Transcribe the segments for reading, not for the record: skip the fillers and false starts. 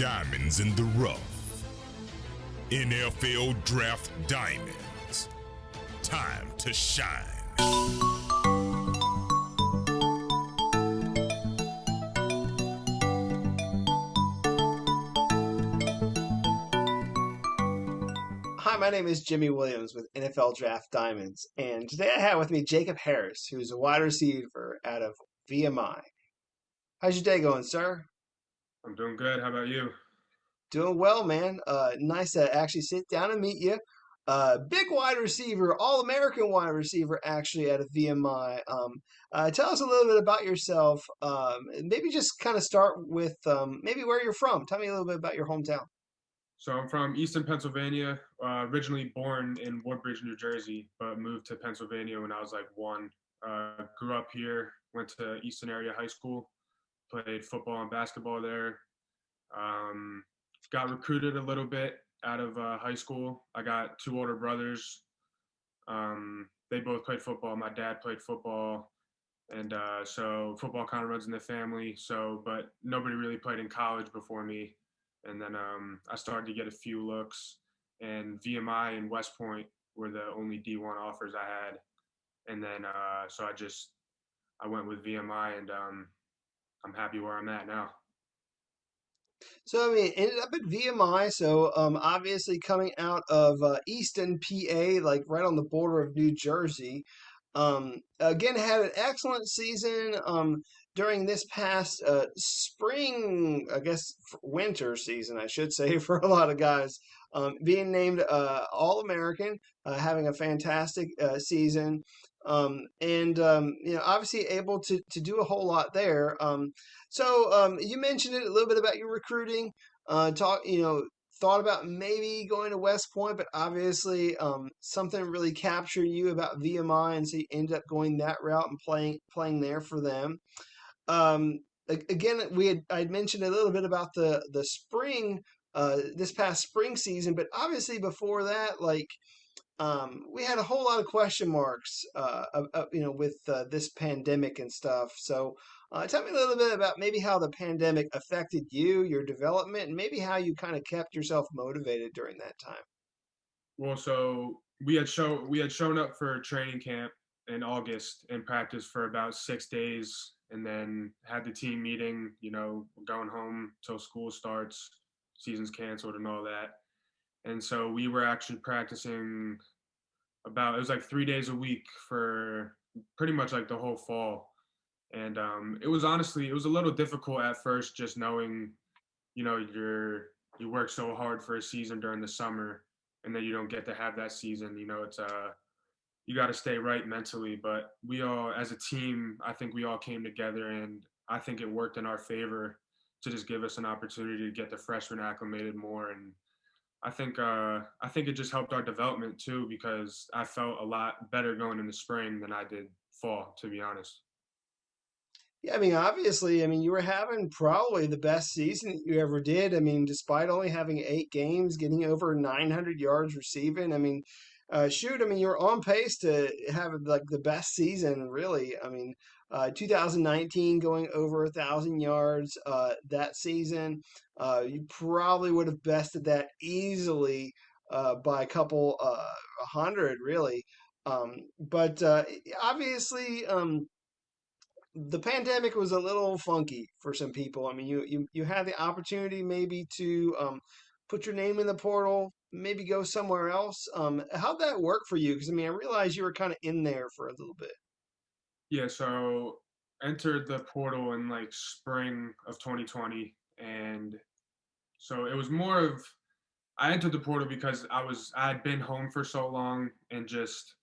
Diamonds in the rough. NFL Draft Diamonds. Time to shine. Hi, my name is Jimmy Williams with NFL Draft Diamonds, and today I have with me Jakob Herres, who's a wide receiver out of VMI. How's your day going, sir? I'm doing good. How about you? Doing well, man. Nice to actually sit down and meet you. Big wide receiver, All-American wide receiver, actually out of VMI. Tell us a little bit about yourself. And maybe just kind of start with maybe where you're from. Tell me a little bit about your hometown. So I'm from Easton, Pennsylvania. Originally born in Woodbridge, New Jersey, but moved to Pennsylvania when I was like one. Grew up here. Went to Easton area high school. Played football and basketball there. Um, Got recruited a little bit out of high school. I got two older brothers. They both played football. My dad played football, and so football kind of runs in the family. So, but nobody really played in college before me. And then I started to get a few looks, and VMI and West Point were the only D1 offers I had. And then so I went with VMI, and I'm happy where I'm at now. So I mean, ended up at VMI. So obviously coming out of Easton, PA, like right on the border of New Jersey. Again, had an excellent season during this past spring, I guess winter season, I should say, for a lot of guys. Being named All-American, having a fantastic season, and obviously able to do a whole lot there. So you mentioned it a little bit about your recruiting. Thought about maybe going to West Point, but obviously something really captured you about VMI, and so you ended up going that route and playing there for them. Again, I'd mentioned a little bit about the spring, this past spring season, but obviously before that, like we had a whole lot of question marks, with this pandemic and stuff. So, tell me a little bit about maybe how the pandemic affected you, your development, and maybe how you kind of kept yourself motivated during that time. Well, so we had shown up for training camp in August and practiced for about 6 days, and then had the team meeting. Going home till school starts, season's canceled, and all that. And so we were actually practicing it was like 3 days a week for pretty much like the whole fall. And it was a little difficult at first, just knowing, you work so hard for a season during the summer, and then you don't get to have that season. It's you got to stay right mentally. But we all, as a team, I think we all came together, and I think it worked in our favor to just give us an opportunity to get the freshmen acclimated more. And I think it just helped our development too, because I felt a lot better going in the spring than I did fall, to be honest. Yeah, I mean, obviously, I mean, you were having probably the best season that you ever did. I mean, despite only having 8 games, getting over 900 yards receiving. I mean, shoot, I mean, you're on pace to have like the best season, really. I mean, 2019 going over 1,000 yards that season. You probably would have bested that easily by a couple hundred, really. But obviously. The pandemic was a little funky for some people. I mean, you had the opportunity maybe to put your name in the portal, maybe go somewhere else. How'd that work for you? Because I mean, I realized you were kind of in there for a little bit. Yeah, so entered the portal in like spring of 2020, and so it was more of I entered the portal because I had been home for so long, and just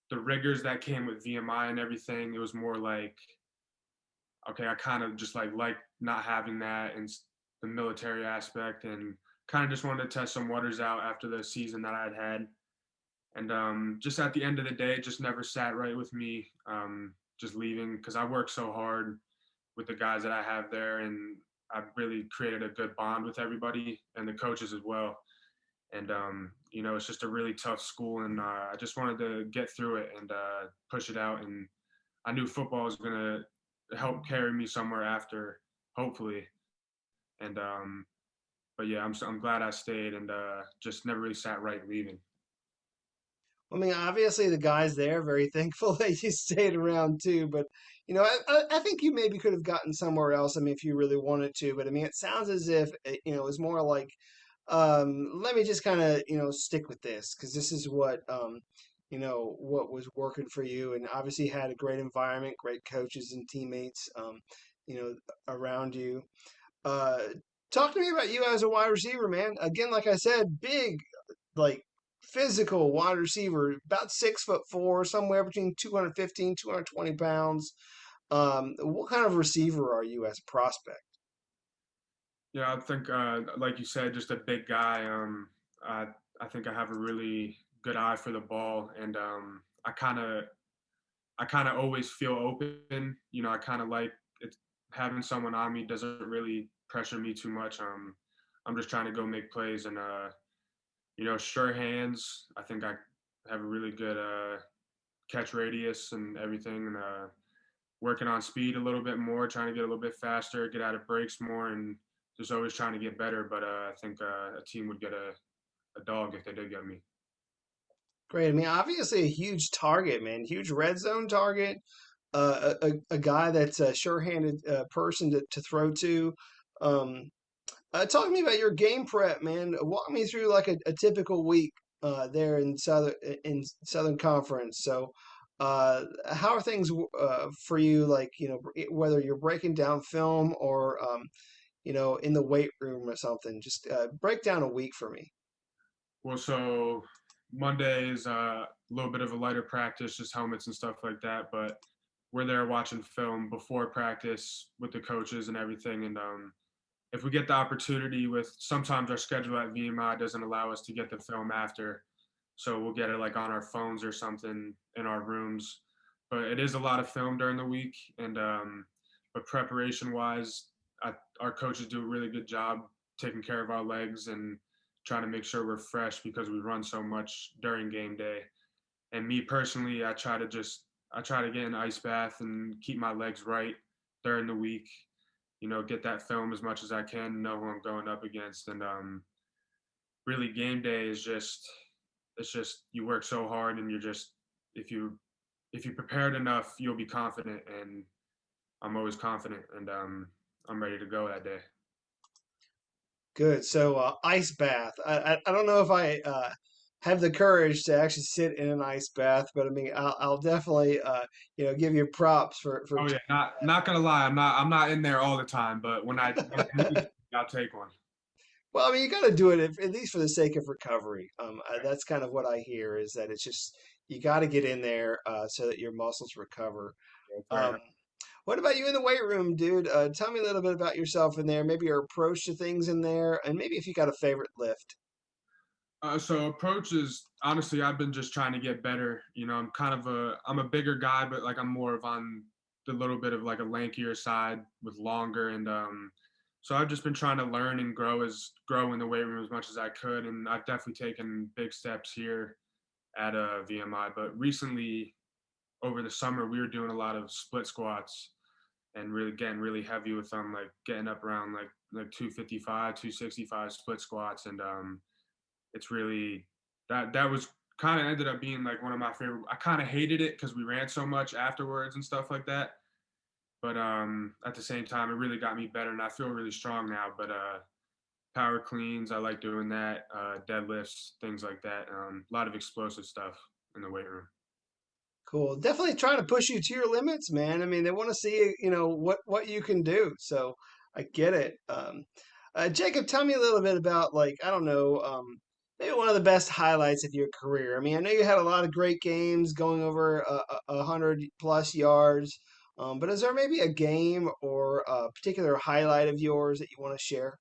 the rigors that came with VMI and everything. It was more like, okay, I kind of just like not having that and the military aspect, and kind of just wanted to test some waters out after the season that I had had. And just at the end of the day, it just never sat right with me, just leaving, because I work so hard with the guys that I have there, and I've really created a good bond with everybody and the coaches as well. And it's just a really tough school, and I just wanted to get through it and push it out. And I knew football was gonna help carry me somewhere after, hopefully. And but yeah, I'm glad I stayed and just never really sat right leaving. I mean, obviously the guys there are very thankful that you stayed around too. But I think you maybe could have gotten somewhere else. I mean, if you really wanted to. But I mean, it sounds as if it was more like, let me just kind of stick with this because this is what what was working for you, and obviously you had a great environment, great coaches and teammates, you know, around you. Uh, Talk to me about you as a wide receiver, man. Again, like I said, big, like physical wide receiver, about 6'4", somewhere between 215, 220 pounds. What kind of receiver are you as a prospect? Yeah, I think like you said, just a big guy. I I think I have a really good eye for the ball, and I kind of always feel open. You know, I kind of like it, having someone on me doesn't really pressure me too much. I'm just trying to go make plays and sure hands. I think I have a really good catch radius and everything, and working on speed a little bit more, trying to get a little bit faster, get out of breaks more, and just always trying to get better. But I think a team would get a dog if they did get me. Great. I mean, obviously a huge target, man. Huge red zone target. A guy that's a sure-handed person to throw to. Um, Talk to me about your game prep, man. Walk me through like a typical week there in Southern Conference. So, how are things for you? Like whether you're breaking down film or in the weight room or something. Just break down a week for me. Well, so Monday is a little bit of a lighter practice, just helmets and stuff like that. But we're there watching film before practice with the coaches and everything. And if we get the opportunity, with sometimes our schedule at VMI doesn't allow us to get the film after, so we'll get it like on our phones or something in our rooms. But it is a lot of film during the week, and but preparation wise, our coaches do a really good job taking care of our legs and trying to make sure we're fresh because we run so much during game day. And me personally, I try to get an ice bath and keep my legs right during the week. You know, get that film as much as I can, know who I'm going up against, and really game day is just it's just you work so hard and you're just if you if you prepared enough, you'll be confident, and I'm always confident, and I'm ready to go that day. Good. So, ice bath. I don't know if I have the courage to actually sit in an ice bath, but I mean, I'll definitely give you props for. Oh yeah, not gonna lie, I'm not in there all the time, but when I need to, I'll take one. Well, I mean, you got to do it at least for the sake of recovery. That's kind of what I hear is that it's just you got to get in there so that your muscles recover. Yeah, it's very Um, what about you in the weight room, dude? Tell me a little bit about yourself in there, maybe your approach to things in there, and maybe if you got a favorite lift. So approach is honestly, I've been just trying to get better. You know, I'm a bigger guy, but like I'm more of on the little bit of like a lankier side with longer, and so I've just been trying to learn and grow in the weight room as much as I could, and I've definitely taken big steps here at VMI. But recently, over the summer, we were doing a lot of split squats and really getting really heavy with them, like getting up around like 255, 265 split squats, and it's really that was kind of ended up being like one of my favorite. I kind of hated it because we ran so much afterwards and stuff like that. But at the same time, it really got me better, and I feel really strong now. But power cleans, I like doing that. Deadlifts, things like that. A lot of explosive stuff in the weight room. Cool. Definitely trying to push you to your limits, man. I mean, they want to see, what you can do. So I get it. Jacob, tell me a little bit about like, I don't know, maybe one of the best highlights of your career. I mean, I know you had a lot of great games going over 100 plus yards. But is there maybe a game or a particular highlight of yours that you want to share?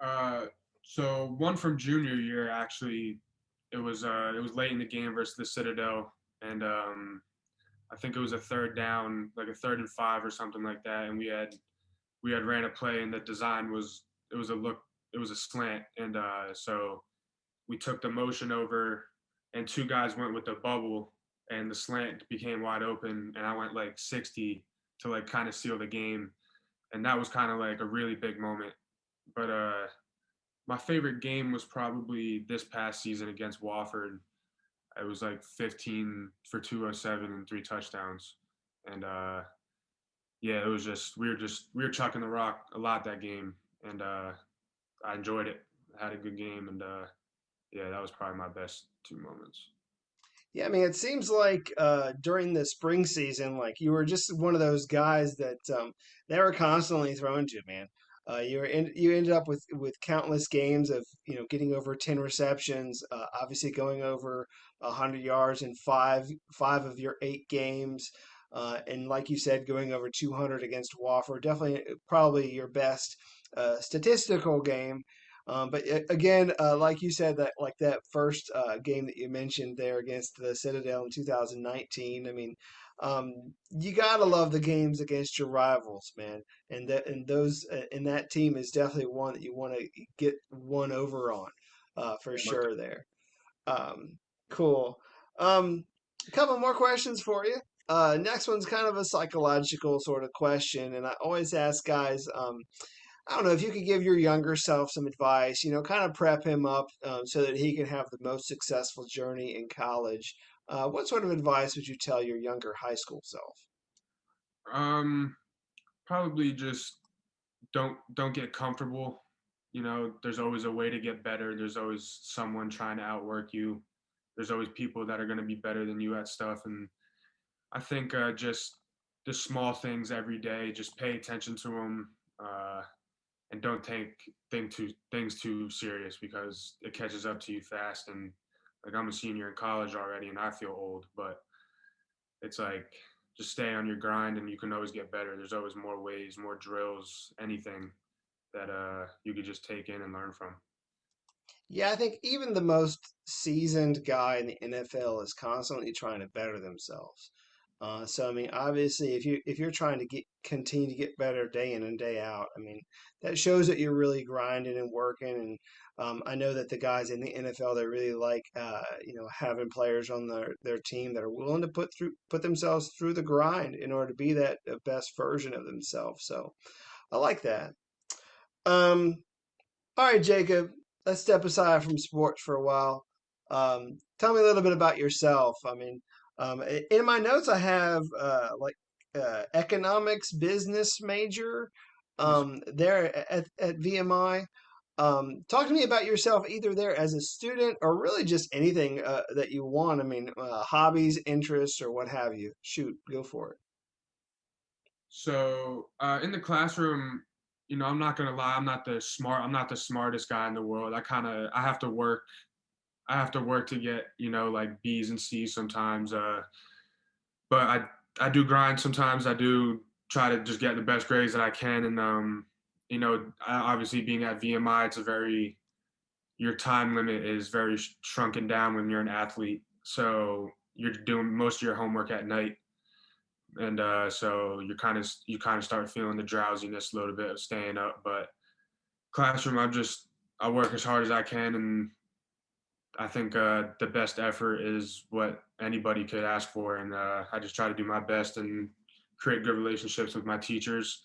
Uh, so one from junior year, actually, it was late in the game versus the Citadel, and I think it was a third down, like a 3rd and 5 or something like that, and we had ran a play, and the design was it was a look it was a slant, and so we took the motion over, and two guys went with the bubble, and the slant became wide open, and I went like 60 to like kind of seal the game, and that was kind of like a really big moment. But My favorite game was probably this past season against Wofford. It was like 15 for 207 and 3 touchdowns. And yeah, it was just we were chucking the rock a lot that game, and I enjoyed it. I had a good game, and yeah, that was probably my best 2 moments. Yeah, I mean, it seems like during the spring season, like you were just one of those guys that they were constantly thrown to, man. You ended up with countless games of getting over 10 receptions, obviously going over 100 yards in five of your 8 games, and like you said, going over 200 against Wofford. Definitely, probably your best statistical game. But again, like you said, that like that first game that you mentioned there against the Citadel in 2019. I mean, you gotta love the games against your rivals, man. And that team is definitely one that you want to get one over on, for Yeah, most sure. There, um, cool. Um, a couple more questions for you. Next one's kind of a psychological sort of question, and I always ask guys. I don't know if you could give your younger self some advice, kind of prep him up so that he can have the most successful journey in college. What sort of advice would you tell your younger high school self? um, probably just don't get comfortable. You know, there's always a way to get better. There's always someone trying to outwork you. There's always people that are going to be better than you at stuff, and I think just the small things every day, just pay attention to them, and don't take things too serious because it catches up to you fast. And like I'm a senior in college already, and I feel old, but it's like just stay on your grind, and you can always get better. There's always more ways, more drills, anything that you could just take in and learn from. Yeah, I think even the most seasoned guy in the NFL is constantly trying to better themselves. So I mean, obviously, if you're trying to continue to get better day in and day out, I mean, that shows that you're really grinding and working. And I know that the guys in the NFL they really like having players on their team that are willing to put themselves through the grind in order to be that best version of themselves. So I like that. Um, all right, Jacob, let's step aside from sports for a while. Tell me a little bit about yourself. I mean, in my notes, I have economics business major Yes. there at VMI. Talk to me about yourself, either there as a student or really just anything that you want. I mean, hobbies, interests, or what have you. Shoot, go for it. So in the classroom, I'm not gonna lie, I'm not the smartest guy in the world. I have to work. I have to work to get, like B's and C's sometimes. But I do grind sometimes. I do try to just get the best grades that I can. And obviously being at VMI, your time limit is very shrunken down when you're an athlete. So you're doing most of your homework at night, and so you kind of start feeling the drowsiness a little bit of staying up. But classroom, I work as hard as I can, and I think the best effort is what anybody could ask for, and I just try to do my best and create good relationships with my teachers.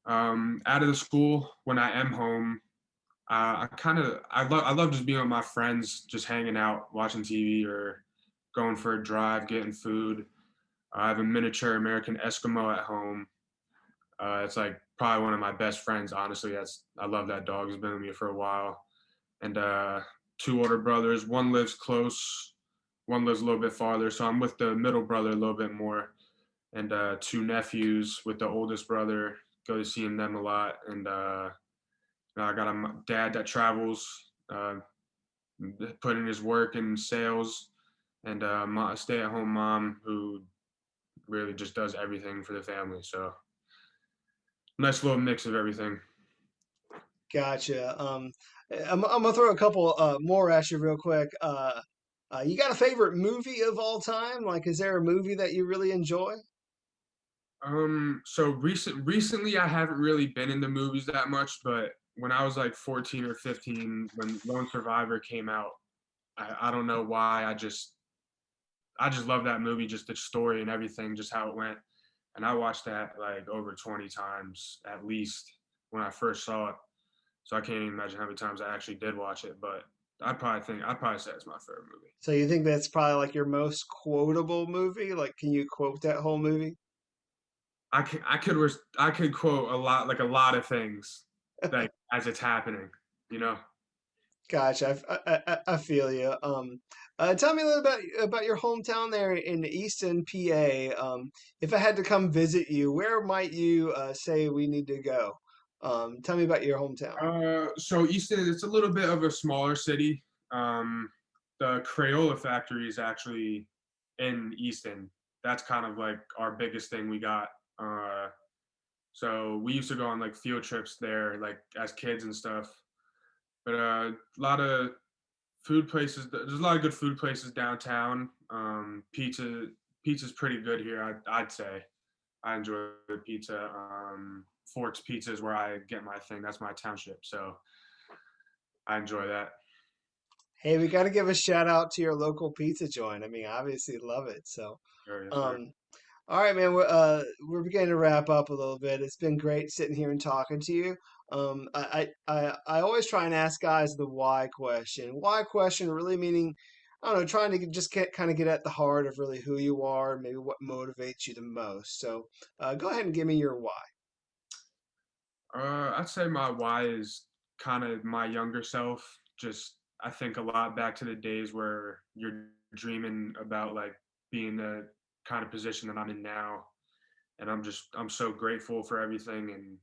Out of the school, when I am home, I love just being with my friends, just hanging out, watching TV, or going for a drive, getting food. I have a miniature American Eskimo at home. It's like probably one of my best friends. Honestly, I love that dog. He's been with me for a while, and two older brothers. One lives close, one lives a little bit farther. So I'm with the middle brother a little bit more, and two nephews with the oldest brother. Go to seeing them a lot, and I got a dad that travels, uh, put in his work in sales, and a stay-at-home mom who really just does everything for the family. So nice little mix of everything. Gotcha. I'm gonna throw a couple more at you real quick. You got a favorite movie of all time? Like, is there a movie that you really enjoy? So recently I haven't really been in the movies that much, but when I was like 14 or 15, when Lone Survivor came out, I don't know why I just love that movie, just the story and everything, just how it went. And I watched that like over 20 times at least when I first saw it. So I can't even imagine how many times I actually did watch it. But I'd probably say it's my favorite movie. So you think that's probably like your most quotable movie? Like, can you quote that whole movie? I could quote a lot, like a lot of things, like as it's happening, you know. Gotcha. I feel you. Tell me a little about your hometown there in Easton, PA. If I had to come visit you, where might you say we need to go? Tell me about your hometown. So Easton, it's a little bit of a smaller city. Um, the Crayola factory is actually in Easton. That's kind of like our biggest thing we got. Uh, so we used to go on like field trips there, like as kids and stuff. But a lot of food places. There's a lot of good food places downtown. Pizza's pretty good here. I'd say I enjoy the pizza. Forks Pizza is where I get my thing. That's my township, so I enjoy that. Hey, we got to give a shout out to your local pizza joint. I mean, obviously love it. So, Sure, yes, sir. um, all right, man. We're beginning to wrap up a little bit. It's been great sitting here and talking to you. I always try and ask guys the why question. Why question really meaning, I don't know, trying to just kind of get at the heart of really who you are, maybe what motivates you the most. So, go ahead and give me your why. I'd say my why is kind of my younger self. Just I think a lot back to the days where you're dreaming about like being the kind of position that I'm in now, and I'm so grateful for everything.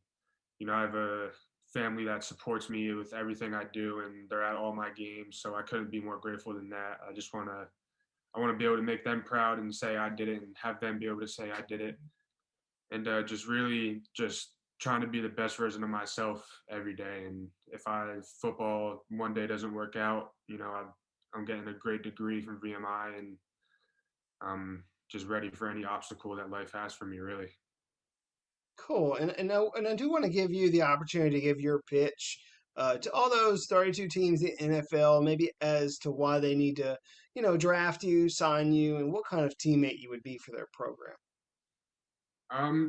And I have a family that supports me with everything I do, and they're at all my games. So I couldn't be more grateful than that. I want to be able to make them proud and say I did it, and have them be able to say I did it, and just really just trying to be the best version of myself every day. And if football one day doesn't work out, I'm getting a great degree from VMI, and I'm just ready for any obstacle that life has for me, really. Cool. And I do want to give you the opportunity to give your pitch to all those 32 teams in the NFL, maybe as to why they need to, draft you, sign you, and what kind of teammate you would be for their program.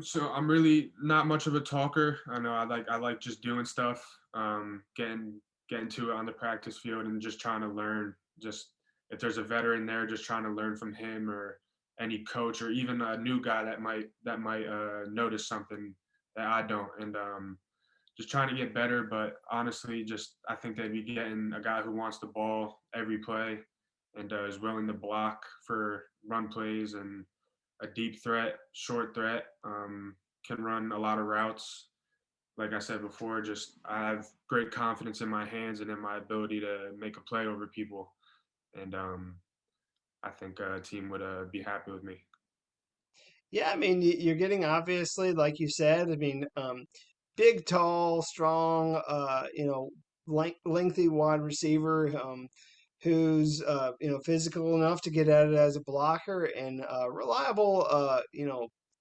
So I'm really not much of a talker. I know I like just doing stuff, getting to it on the practice field and just trying to learn. Just if there's a veteran there, just trying to learn from him, or any coach, or even a new guy that might notice something that I don't, and just trying to get better. But honestly, just I think they'd be getting a guy who wants the ball every play, and is willing to block for run plays, and a deep threat, short threat, can run a lot of routes. Like I said before, just I have great confidence in my hands and in my ability to make a play over people, and I think a team would be happy with me. Yeah, I mean, you're getting obviously, like you said, I mean, big, tall, strong, lengthy wide receiver. Who's physical enough to get at it as a blocker and reliable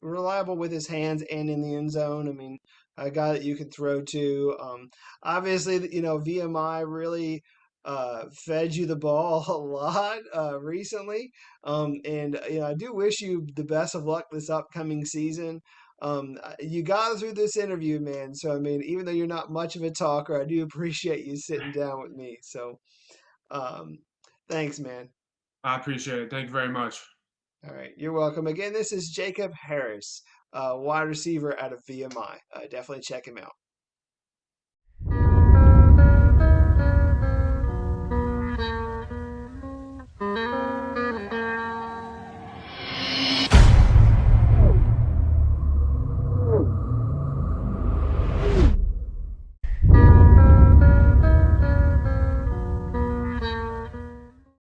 reliable with his hands and in the end zone. I mean, a guy that you can throw to. Obviously, VMI really fed you the ball a lot recently, and I do wish you the best of luck this upcoming season. You got through this interview, man. So I mean, even though you're not much of a talker, I do appreciate you sitting down with me. So um, thanks, man. I appreciate it. Thank you very much. All right, you're welcome. Again, this is Jakob Herres, wide receiver out of VMI. Definitely check him out.